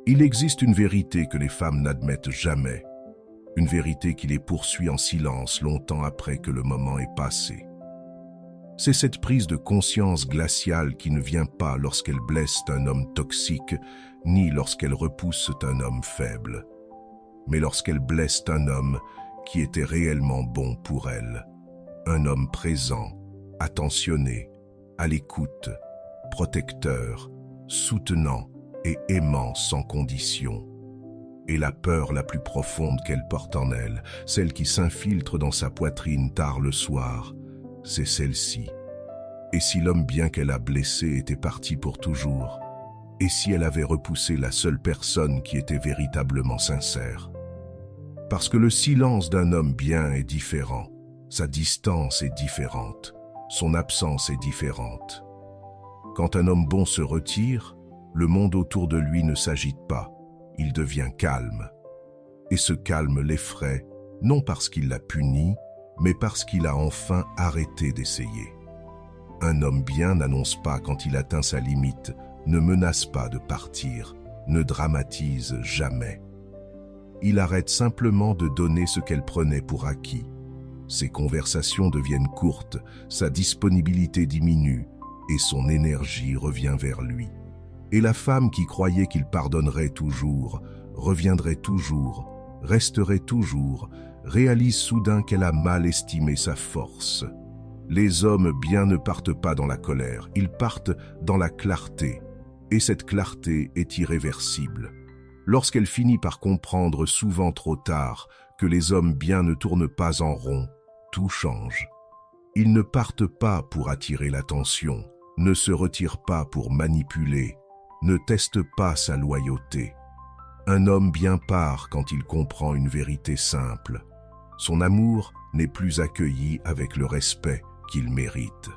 Il existe une vérité que les femmes n'admettent jamais, une vérité qui les poursuit en silence longtemps après que le moment est passé. C'est cette prise de conscience glaciale qui ne vient pas lorsqu'elle blesse un homme toxique, ni lorsqu'elle repousse un homme faible, mais lorsqu'elle blesse un homme qui était réellement bon pour elle, un homme présent, attentionné, à l'écoute, protecteur, soutenant et aimant sans condition. Et la peur la plus profonde qu'elle porte en elle, celle qui s'infiltre dans sa poitrine tard le soir, c'est celle-ci. Et si l'homme bien qu'elle a blessé était parti pour toujours? Et si elle avait repoussé la seule personne qui était véritablement sincère? Parce que le silence d'un homme bien est différent, sa distance est différente, son absence est différente. Quand un homme bon se retire, le monde autour de lui ne s'agite pas, il devient calme. Et ce calme l'effraie, non parce qu'il l'a puni, mais parce qu'il a enfin arrêté d'essayer. Un homme bien n'annonce pas quand il atteint sa limite, ne menace pas de partir, ne dramatise jamais. Il arrête simplement de donner ce qu'elle prenait pour acquis. Ses conversations deviennent courtes, sa disponibilité diminue et son énergie revient vers lui. Et la femme qui croyait qu'il pardonnerait toujours, reviendrait toujours, resterait toujours, réalise soudain qu'elle a mal estimé sa force. Les hommes bien ne partent pas dans la colère, ils partent dans la clarté. Et cette clarté est irréversible. Lorsqu'elle finit par comprendre souvent trop tard que les hommes bien ne tournent pas en rond, tout change. Ils ne partent pas pour attirer l'attention, ne se retirent pas pour manipuler, ne testent pas sa loyauté. Un homme bien part quand il comprend une vérité simple. Son amour n'est plus accueilli avec le respect qu'il mérite.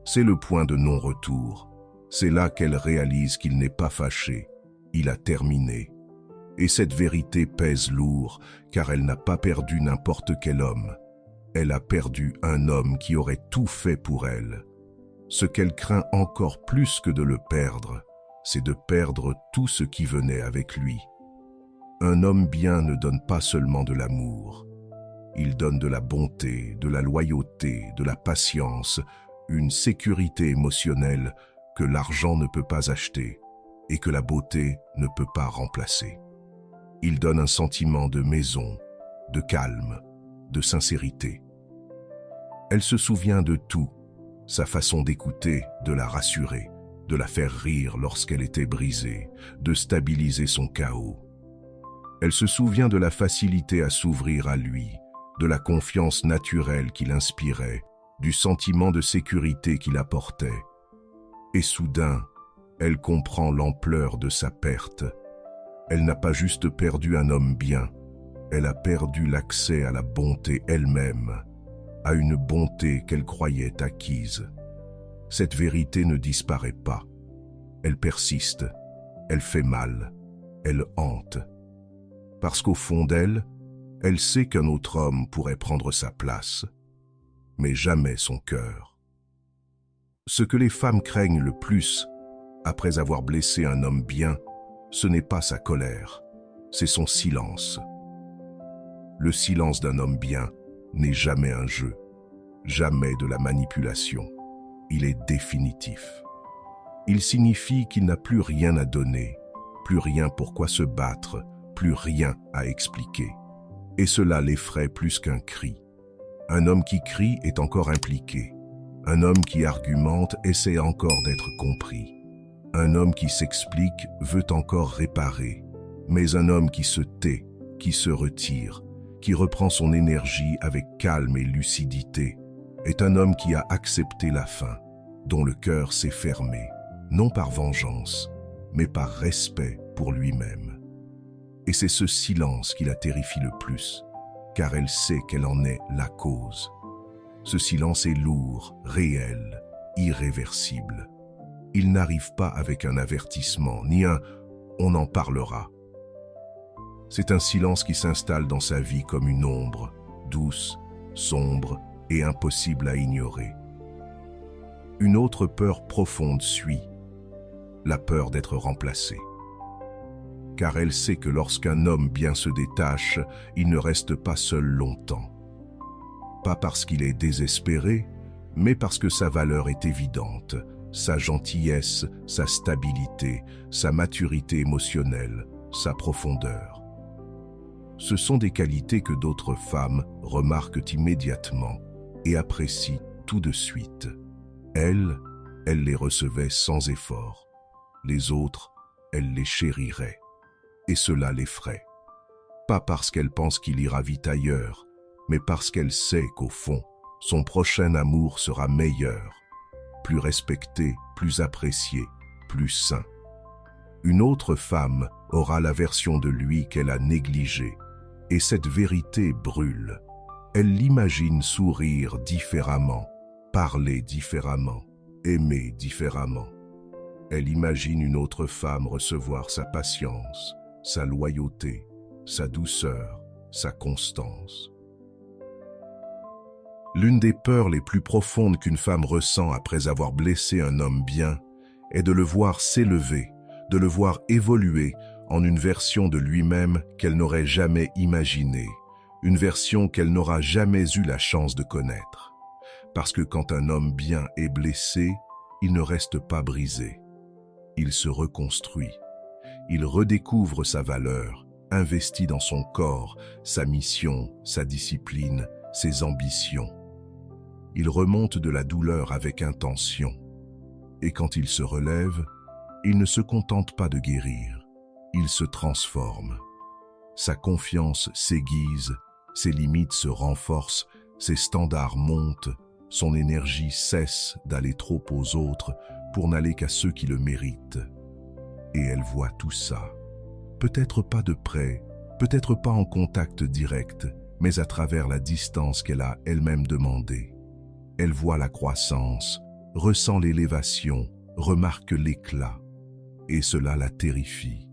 C'est le point de non-retour. C'est là qu'elle réalise qu'il n'est pas fâché, il a terminé. Et cette vérité pèse lourd, car elle n'a pas perdu n'importe quel homme. Elle a perdu un homme qui aurait tout fait pour elle. Ce qu'elle craint encore plus que de le perdre, c'est de perdre tout ce qui venait avec lui. Un homme bien ne donne pas seulement de l'amour. Il donne de la bonté, de la loyauté, de la patience, une sécurité émotionnelle que l'argent ne peut pas acheter et que la beauté ne peut pas remplacer. Il donne un sentiment de maison, de calme, de sincérité. Elle se souvient de tout, sa façon d'écouter, de la rassurer, de la faire rire lorsqu'elle était brisée, de stabiliser son chaos. Elle se souvient de la facilité à s'ouvrir à lui, de la confiance naturelle qu'il inspirait, du sentiment de sécurité qu'il apportait. Et soudain, elle comprend l'ampleur de sa perte. Elle n'a pas juste perdu un homme bien, elle a perdu l'accès à la bonté elle-même, à une bonté qu'elle croyait acquise. Cette vérité ne disparaît pas. Elle persiste, elle fait mal, elle hante. Parce qu'au fond d'elle, elle sait qu'un autre homme pourrait prendre sa place, mais jamais son cœur. Ce que les femmes craignent le plus, après avoir blessé un homme bien, ce n'est pas sa colère, c'est son silence. Le silence d'un homme bien n'est jamais un jeu, jamais de la manipulation. Il est définitif. Il signifie qu'il n'a plus rien à donner, plus rien pourquoi se battre, plus rien à expliquer. Et cela l'effraie plus qu'un cri. Un homme qui crie est encore impliqué. Un homme qui argumente essaie encore d'être compris. Un homme qui s'explique veut encore réparer. Mais un homme qui se tait, qui se retire, qui reprend son énergie avec calme et lucidité, est un homme qui a accepté la fin, dont le cœur s'est fermé, non par vengeance, mais par respect pour lui-même. Et c'est ce silence qui la terrifie le plus, car elle sait qu'elle en est la cause. Ce silence est lourd, réel, irréversible. Il n'arrive pas avec un avertissement, ni un « on en parlera ». C'est un silence qui s'installe dans sa vie comme une ombre, douce, sombre et impossible à ignorer. Une autre peur profonde suit, la peur d'être remplacée. car elle sait que lorsqu'un homme bien se détache, il ne reste pas seul longtemps. Pas parce qu'il est désespéré, mais parce que sa valeur est évidente, sa gentillesse, sa stabilité, sa maturité émotionnelle, sa profondeur. Ce sont des qualités que d'autres femmes remarquent immédiatement et apprécient tout de suite. Elle les recevait sans effort. Les autres, elle les chérirait. Et cela l'effraie. Pas parce qu'elle pense qu'il ira vite ailleurs, mais parce qu'elle sait qu'au fond, son prochain amour sera meilleur, plus respecté, plus apprécié, plus sain. Une autre femme aura la version de lui qu'elle a négligée, et cette vérité brûle. Elle l'imagine sourire différemment, parler différemment, aimer différemment. Elle imagine une autre femme recevoir sa patience, sa loyauté, sa douceur, sa constance. L'une des peurs les plus profondes qu'une femme ressent après avoir blessé un homme bien est de le voir s'élever, de le voir évoluer en une version de lui-même qu'elle n'aurait jamais imaginée, une version qu'elle n'aura jamais eu la chance de connaître. Parce que quand un homme bien est blessé, il ne reste pas brisé. Il se reconstruit. Il redécouvre sa valeur, investit dans son corps, sa mission, sa discipline, ses ambitions. Il remonte de la douleur avec intention. Et quand il se relève, il ne se contente pas de guérir. Il se transforme. Sa confiance s'aiguise, ses limites se renforcent, ses standards montent, son énergie cesse d'aller trop aux autres pour n'aller qu'à ceux qui le méritent. Et elle voit tout ça. Peut-être pas de près, peut-être pas en contact direct, mais à travers la distance qu'elle a elle-même demandée. Elle voit la croissance, ressent l'élévation, remarque l'éclat. Et cela la terrifie,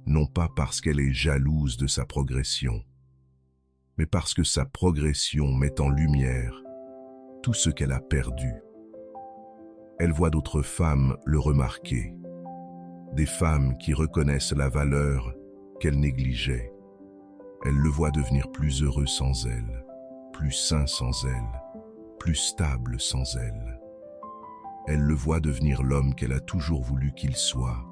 non pas parce qu'elle est jalouse de sa progression, mais parce que sa progression met en lumière tout ce qu'elle a perdu. Elle voit d'autres femmes le remarquer, des femmes qui reconnaissent la valeur qu'elle négligeait. Elle le voit devenir plus heureux sans elle, plus sain sans elle, plus stable sans elle. Elle le voit devenir l'homme qu'elle a toujours voulu qu'il soit.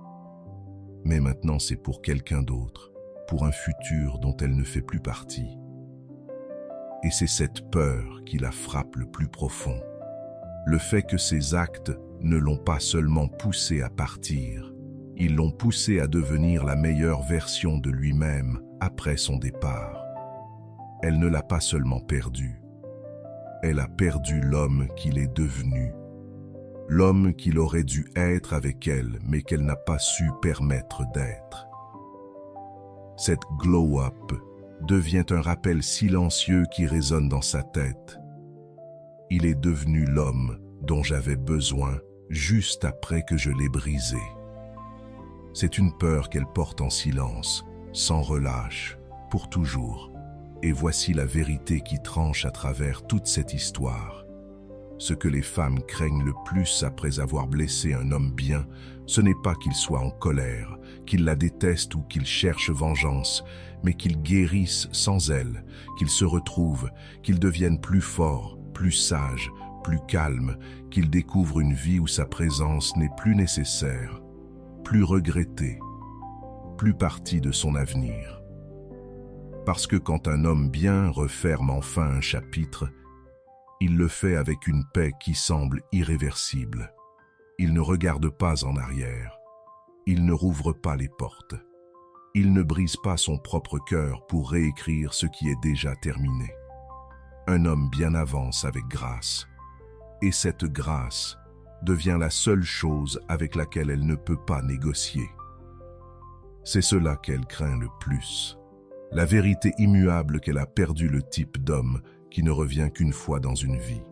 Mais maintenant c'est pour quelqu'un d'autre, pour un futur dont elle ne fait plus partie. Et c'est cette peur qui la frappe le plus profond. Le fait que ses actes ne l'ont pas seulement poussé à partir, ils l'ont poussé à devenir la meilleure version de lui-même après son départ. Elle ne l'a pas seulement perdu, elle a perdu l'homme qu'il est devenu, l'homme qu'il aurait dû être avec elle mais qu'elle n'a pas su permettre d'être. Cette glow-up devient un rappel silencieux qui résonne dans sa tête. Il est devenu l'homme dont j'avais besoin juste après que je l'ai brisé. C'est une peur qu'elle porte en silence, sans relâche, pour toujours. Et voici la vérité qui tranche à travers toute cette histoire. Ce que les femmes craignent le plus après avoir blessé un homme bien, ce n'est pas qu'il soit en colère, qu'il la déteste ou qu'il cherche vengeance, mais qu'il guérisse sans elle, qu'il se retrouve, qu'il devienne plus fort, plus sage, plus calme, qu'il découvre une vie où sa présence n'est plus nécessaire, plus regrettée, plus partie de son avenir. Parce que quand un homme bien referme enfin un chapitre, il le fait avec une paix qui semble irréversible. Il ne regarde pas en arrière. Il ne rouvre pas les portes. Il ne brise pas son propre cœur pour réécrire ce qui est déjà terminé. Un homme bien avance avec grâce. Et cette grâce devient la seule chose avec laquelle elle ne peut pas négocier. C'est cela qu'elle craint le plus. La vérité immuable qu'elle a perdu le type d'homme qui ne revient qu'une fois dans une vie.